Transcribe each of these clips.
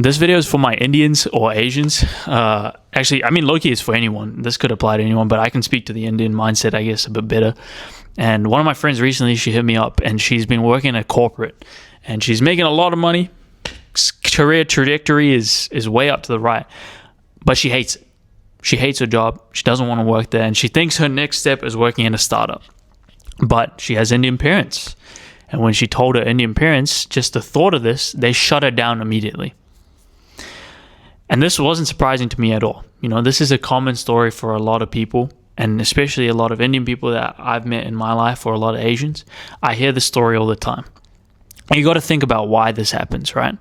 this video is for my Indians or Asians. Actually, I mean, low-key is for anyone. This could apply to anyone, but I can speak to the Indian mindset, I guess, a bit better. And one of my friends recently, she hit me up, and she's been working at corporate, and she's making a lot of money. Career trajectory is way up to the right, but she hates it. She hates her job. She doesn't want to work there, and she thinks her next step is working in a startup. But she has Indian parents, and when she told her Indian parents just the thought of this, they shut her down immediately. And this wasn't surprising to me at all. You know, this is a common story for a lot of people, and especially a lot of Indian people that I've met in my life, or a lot of Asians. I hear this story all the time. And you got to think about why this happens, right?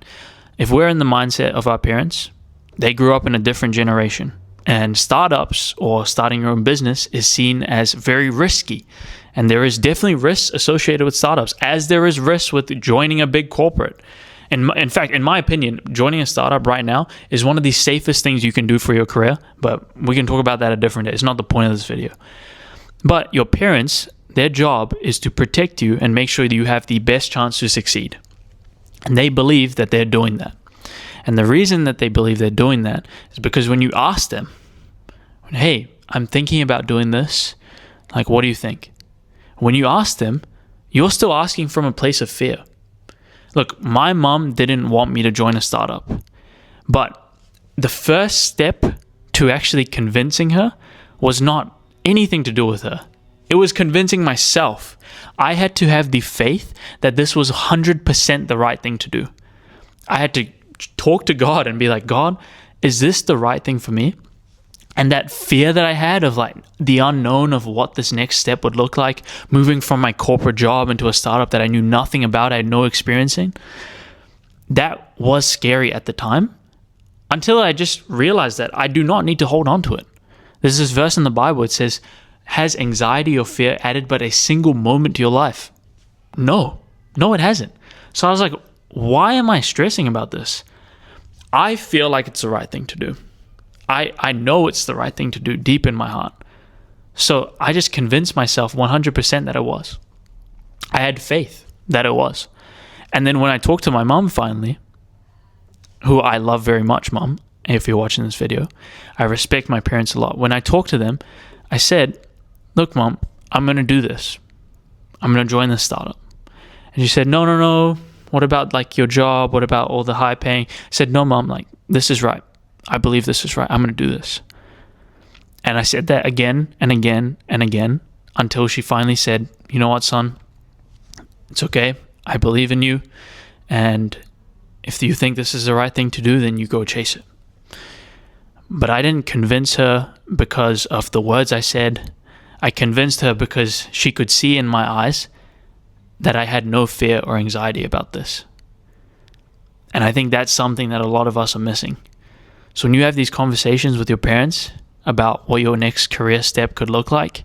If we're in the mindset of our parents, they grew up in a different generation, and startups or starting your own business is seen as very risky. And there is definitely risks associated with startups, as there is risks with joining a big corporate. And in fact, in my opinion, joining a startup right now is one of the safest things you can do for your career, but we can talk about that a different day. It's not the point of this video. But your parents, their job is to protect you and make sure that you have the best chance to succeed. And they believe that they're doing that. And the reason that they believe they're doing that is because when you ask them, hey, I'm thinking about doing this, like, what do you think? When you ask them, you're still asking from a place of fear. Look, my mom didn't want me to join a startup, but the first step to actually convincing her was not anything to do with her. It was convincing myself. I had to have the faith that this was 100% the right thing to do. I had to talk to God and be like, God, is this the right thing for me? And that fear that I had of like the unknown of what this next step would look like, moving from my corporate job into a startup that I knew nothing about, I had no experience in, that was scary at the time, until I just realized that I do not need to hold on to it. There's this verse in the Bible. It says, has anxiety or fear added but a single moment to your life? No, it hasn't. So I was like, why am I stressing about this? I feel like it's the right thing to do. I know it's the right thing to do deep in my heart. So I just convinced myself 100% that it was. I had faith that it was. And then when I talked to my mom finally, who I love very much, Mom, if you're watching this video, I respect my parents a lot. When I talked to them, I said, look, Mom, I'm going to do this. I'm going to join this startup. And she said, no. What about like your job? What about all the high paying? I said, no, Mom, like this is right. I believe this is right. I'm going to do this. And I said that again and again and again until she finally said, you know what, son? It's okay. I believe in you. And if you think this is the right thing to do, then you go chase it. But I didn't convince her because of the words I said. I convinced her because she could see in my eyes that I had no fear or anxiety about this. And I think that's something that a lot of us are missing. So when you have these conversations with your parents about what your next career step could look like,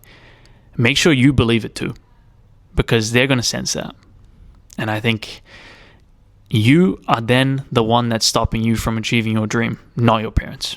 make sure you believe it too, because they're going to sense that. And I think you are then the one that's stopping you from achieving your dream, not your parents.